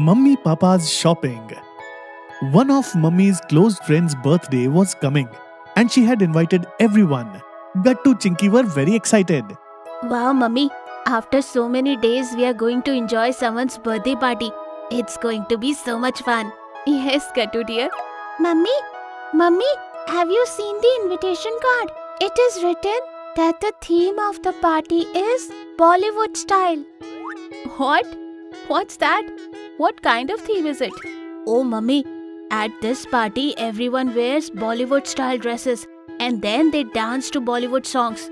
Mummy Papa's shopping. One of Mummy's close friends' birthday was coming and she had invited everyone. Gattu Chinky were very excited. Wow, Mummy. After so many days, we are going to enjoy someone's birthday party. It's going to be so much fun. Yes, Gattu dear. Mummy, have you seen the invitation card? It is written that the theme of the party is Bollywood style. What? What's that? What kind of theme is it? Oh, Mummy, at this party, everyone wears Bollywood style dresses and then they dance to Bollywood songs.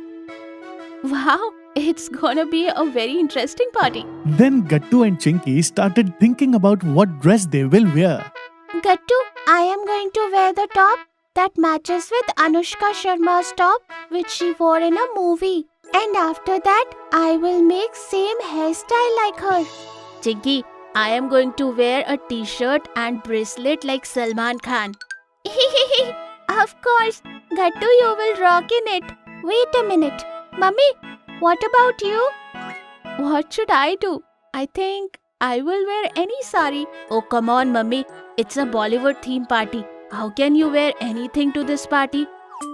Wow, it's gonna be a very interesting party. Then Gattu and Chinky started thinking about what dress they will wear. Gattu, I am going to wear the top that matches with Anushka Sharma's top which she wore in a movie. And after that, I will make same hairstyle like her. Chinky, I am going to wear a t-shirt and bracelet like Salman Khan. Of course, Gattu, you will rock in it. Wait a minute. Mummy, what about you? What should I do? I think I will wear any sari. Oh, come on, Mummy. It's a Bollywood theme party. How can you wear anything to this party?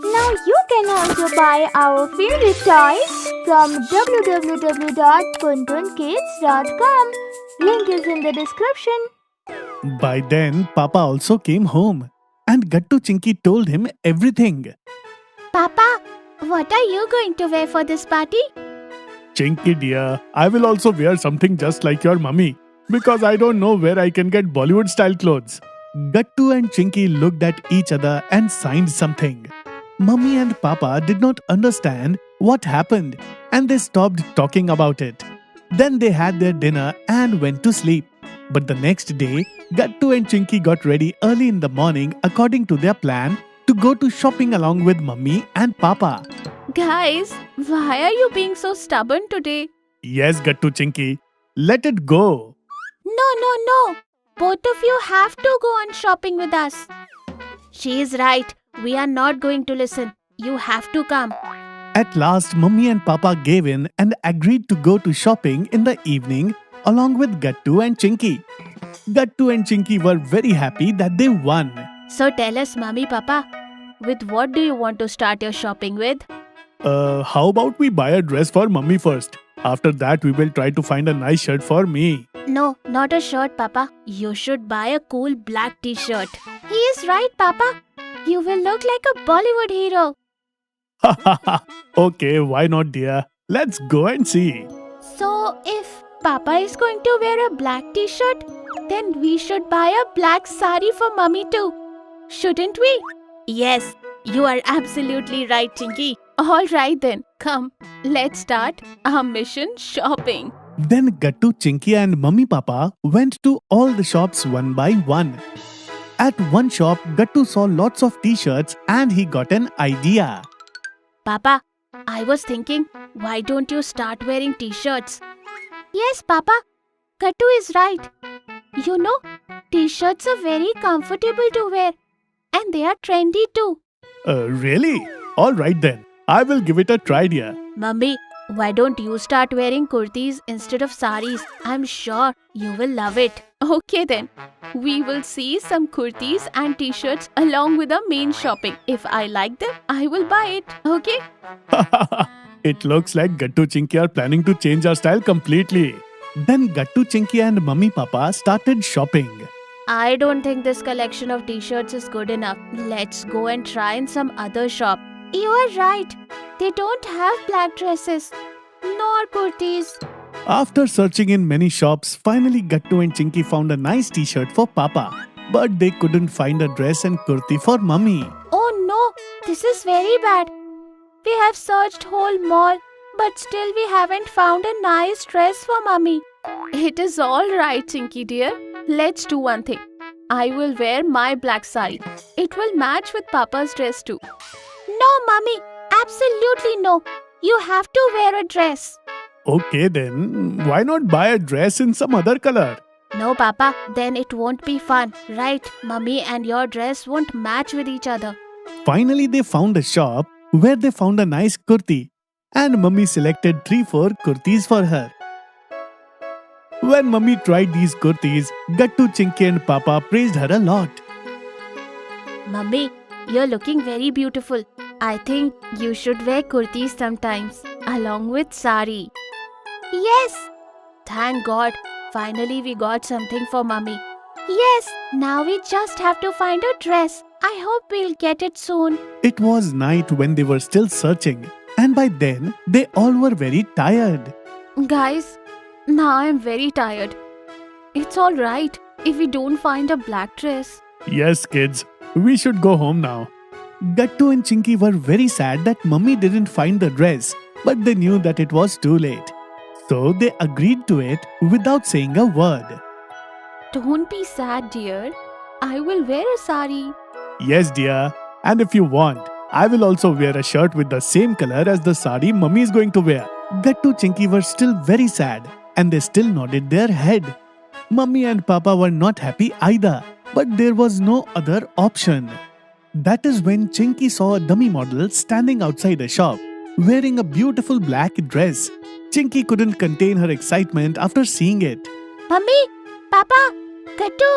Now you can also buy our favorite toys from www.puntunkids.com. Link is in the description. By then, Papa also came home and Gattu Chinky told him everything. Papa, what are you going to wear for this party? Chinky dear, I will also wear something just like your mummy because I don't know where I can get Bollywood style clothes. Gattu and Chinky looked at each other and signed something. Mummy and Papa did not understand what happened and they stopped talking about it. Then they had their dinner and went to sleep. But the next day, Gattu and Chinky got ready early in the morning according to their plan to go to shopping along with Mummy and Papa. Guys, why are you being so stubborn today? Yes, Gattu Chinky, let it go. No. Both of you have to go on shopping with us. She is right. We are not going to listen. You have to come. At last, Mummy and Papa gave in and agreed to go to shopping in the evening along with Gattu and Chinky. Gattu and Chinky were very happy that they won. So tell us, Mummy, Papa, with what do you want to start your shopping with? How about we buy a dress for Mummy first? After that, we will try to find a nice shirt for me. No, not a shirt, Papa. You should buy a cool black t-shirt. He is right, Papa. You will look like a Bollywood hero. Okay, why not, dear? Let's go and see. So, if Papa is going to wear a black t-shirt, then we should buy a black sari for Mummy too. Shouldn't we? Yes, you are absolutely right, Chinky. Alright then, come. Let's start our mission shopping. Then Gattu, Chinky and Mummy Papa went to all the shops one by one. At one shop, Gattu saw lots of t-shirts and he got an idea. Papa, I was thinking, why don't you start wearing t-shirts? Yes, Papa. Gattu is right. You know, t-shirts are very comfortable to wear and they are trendy too. Really? Alright then. I will give it a try, dear. Mummy, why don't you start wearing kurtis instead of saris? I'm sure you will love it. Okay then. We will see some kurtis and t-shirts along with the main shopping. If I like them, I will buy it. Okay? It looks like Gattu Chinky are planning to change our style completely. Then Gattu Chinky and Mummy Papa started shopping. I don't think this collection of t-shirts is good enough. Let's go and try in some other shop. You are right. They don't have black dresses, nor kurtis. After searching in many shops, finally Gattu and Chinky found a nice t-shirt for Papa. But they couldn't find a dress and kurti for Mummy. Oh no, this is very bad. We have searched whole mall, but still we haven't found a nice dress for Mummy. It is all right, Chinky dear. Let's do one thing. I will wear my black sari. It will match with Papa's dress too. No, Mummy. Absolutely no. You have to wear a dress. Okay then, why not buy a dress in some other color? No, Papa. Then it won't be fun, right? Mummy and your dress won't match with each other. Finally, they found a shop where they found a nice kurti and Mummy selected 3-4 kurtis for her. When Mummy tried these kurtis, Gattu, Chinky and Papa praised her a lot. Mummy, you're looking very beautiful. I think you should wear kurtis sometimes, along with sari. Yes! Thank God, finally we got something for Mummy. Yes, now we just have to find a dress. I hope we'll get it soon. It was night when they were still searching, and by then they all were very tired. Guys, now I'm very tired. It's alright if we don't find a black dress. Yes, kids, we should go home now. Gattu and Chinky were very sad that Mummy didn't find the dress, but they knew that it was too late. So they agreed to it without saying a word. Don't be sad, dear. I will wear a sari. Yes, dear, and if you want, I will also wear a shirt with the same color as the sari Mummy is going to wear. Gattu and Chinky were still very sad, and they still nodded their head. Mummy and Papa were not happy either, but there was no other option. That is when Chinky saw a dummy model standing outside a shop, wearing a beautiful black dress. Chinky couldn't contain her excitement after seeing it. Mummy, Papa, Gattu,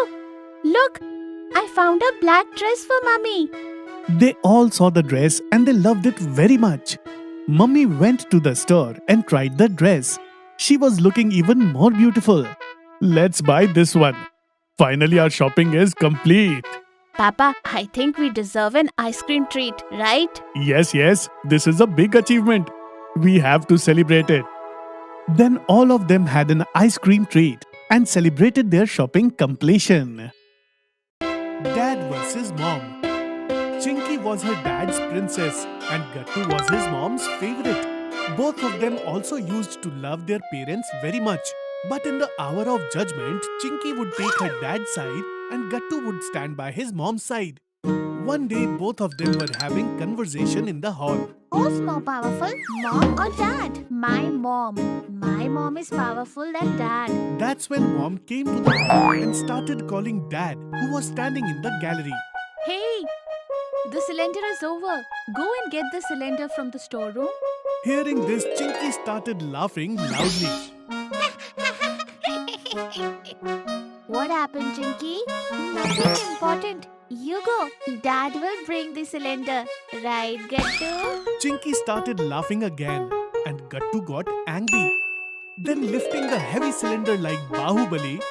look, I found a black dress for Mummy. They all saw the dress and they loved it very much. Mummy went to the store and tried the dress. She was looking even more beautiful. Let's buy this one. Finally, our shopping is complete. Papa, I think we deserve an ice cream treat, right? Yes, this is a big achievement. We have to celebrate it. Then all of them had an ice cream treat and celebrated their shopping completion. Dad versus Mom. Chinky was her dad's princess and Gattu was his mom's favorite. Both of them also used to love their parents very much. But in the hour of judgment, Chinky would take her dad's side and Gattu would stand by his mom's side. One day, both of them were having conversation in the hall. Who's more powerful, Mom or Dad? My mom. My mom is powerful than Dad. That's when Mom came to the hall and started calling Dad, who was standing in the gallery. Hey, the cylinder is over. Go and get the cylinder from the storeroom. Hearing this, Chinky started laughing loudly. What happened, Chinky? Nothing important. You go. Dad will bring the cylinder. Right, Gattu? Chinky started laughing again and Gattu got angry. Then lifting the heavy cylinder like Bahubali,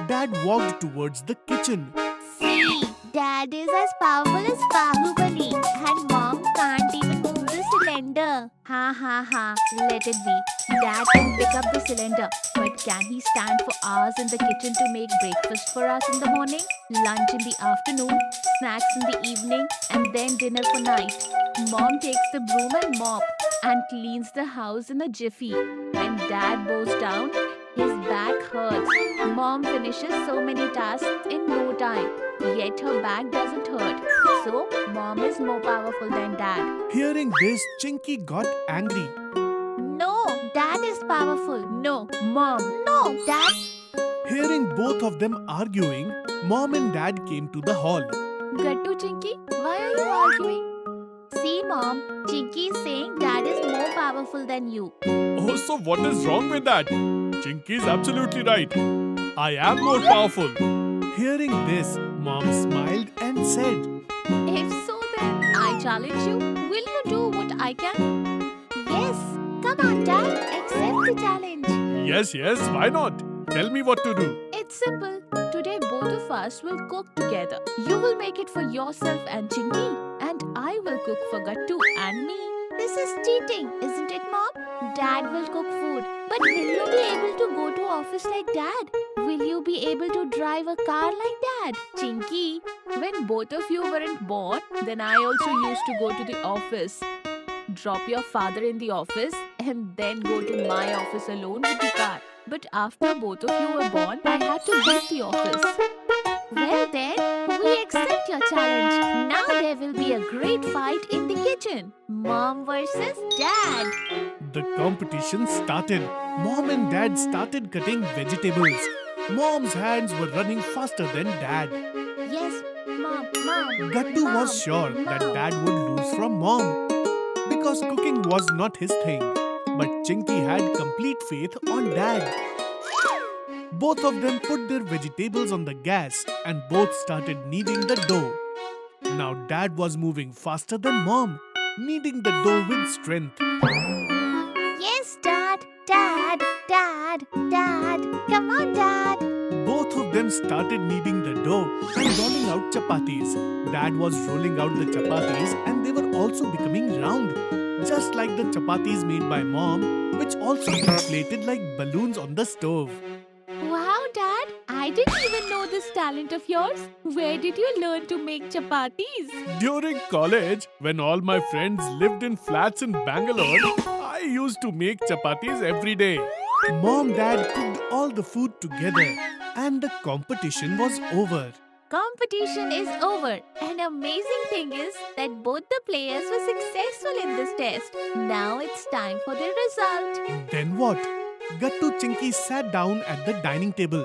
Dad walked towards the kitchen. See, Dad is as powerful as Bahubali and Mom can't even move the cylinder. Ha, let it be. Dad can pick up the cylinder, but can he stand for hours in the kitchen to make breakfast for us in the morning, lunch in the afternoon, snacks in the evening, and then dinner for night? Mom takes the broom and mop and cleans the house in a jiffy. When Dad bows down, his back hurts. Mom finishes so many tasks in no time, yet her back doesn't hurt. So, Mom is more powerful than Dad. Hearing this, Chinky got angry. No, Dad is powerful. No, Mom. No, Dad. Hearing both of them arguing, Mom and Dad came to the hall. Gattu, Chinky, why are you arguing? See, Mom, Chinky is saying Dad is more powerful than you. Oh, so what is wrong with that? Chinky is absolutely right. I am more powerful. Hearing this, Mom smiled and said, If so, then I challenge you. Will you do what I can? Yes. Come on, Dad. Accept the challenge. Yes, why not? Tell me what to do. It's simple. Today, both of us will cook together. You will make it for yourself and Chinky, and I will cook for Gattu and me. This is cheating, isn't it, Mom? Dad will cook food. But will you be able to go to office like Dad? Will you be able to drive a car like Dad? Chinky, when both of you weren't born, then I also used to go to the office. Drop your father in the office and then go to my office alone with the car. But after both of you were born, I had to leave the office. Well then, we accept your challenge. Now there will be a great fight in the kitchen. Mom versus Dad. The competition started. Mom and Dad started cutting vegetables. Mom's hands were running faster than Dad. Yes, Mom. Gattu was sure that Dad would lose from Mom because cooking was not his thing. But Chinky had complete faith on Dad. Both of them put their vegetables on the gas and both started kneading the dough. Now Dad was moving faster than Mom, kneading the dough with strength. Yes, Dad. Dad. Dad. Dad. Come on, Dad. Both of them started kneading the dough and rolling out chapatis. Dad was rolling out the chapatis and they were also becoming round, just like the chapatis made by Mom, which also inflated like balloons on the stove. Wow, Dad, I didn't even know this talent of yours. Where did you learn to make chapatis? During college, when all my friends lived in flats in Bangalore, I used to make chapatis every day. Mom, Dad cooked all the food together and the competition was over. Competition is over. An amazing thing is that both the players were successful in this test. Now it's time for the result. Then what? Gattu Chinky sat down at the dining table.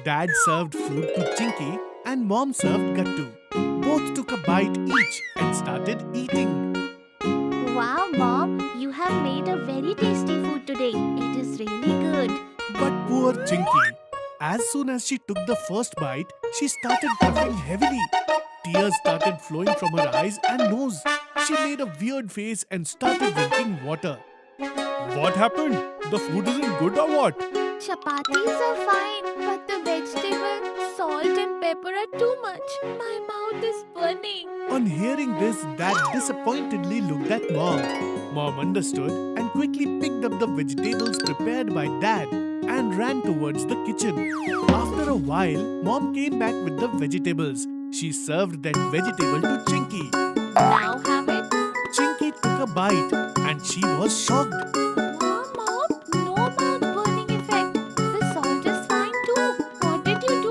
Dad served food to Chinky and Mom served Gattu. Both took a bite each and started eating. Wow, Mom, you have made a very tasty food today. It is really good. But poor Chinky, as soon as she took the first bite, she started coughing heavily. Tears started flowing from her eyes and nose. She made a weird face and started drinking water. What happened? The food isn't good or what? Chapatis are fine, but the vegetable, salt and pepper are too much. My mouth is burning. On hearing this, Dad disappointedly looked at Mom. Mom understood and quickly picked up the vegetables prepared by Dad and ran towards the kitchen. After a while, Mom came back with the vegetables. She served that vegetable to Chinky. Now have it. Chinky took a bite and she was shocked. Mom, no mouth burning effect. The salt is fine too. What did you do?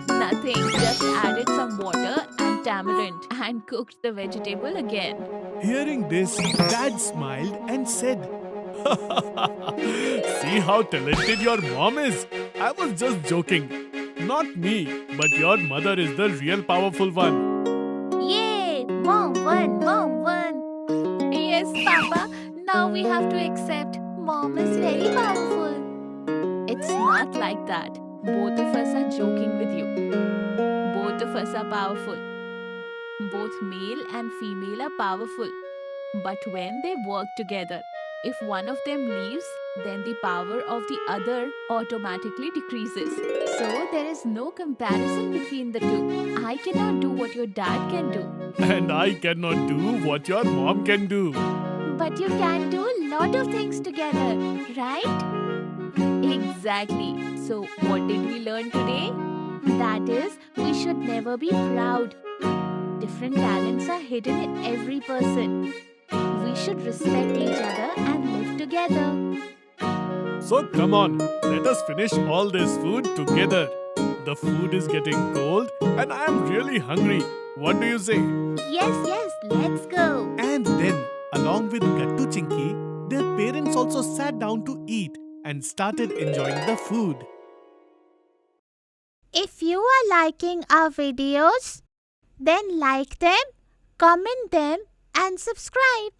Nothing. Just added some water and tamarind and cooked the vegetable again. Hearing this, Dad smiled and said, "See how talented your mom is. I was just joking. Not me, but your mother is the real powerful one." Yay! Mom won! Mom won! Yes, Papa. Now we have to accept Mom is very powerful. It's not like that. Both of us are joking with you. Both of us are powerful. Both male and female are powerful. But when they work together, if one of them leaves, then the power of the other automatically decreases. So there is no comparison between the two. I cannot do what your dad can do. And I cannot do what your mom can do. But you can do a lot of things together, right? Exactly. So what did we learn today? That is, we should never be proud. Different talents are hidden in every person. We should respect each other and live together. So come on, let us finish all this food together. The food is getting cold and I am really hungry. What do you say? Yes, let's go. And then, along with Gattu Chinky, their parents also sat down to eat and started enjoying the food. If you are liking our videos, then like them, comment them, and subscribe.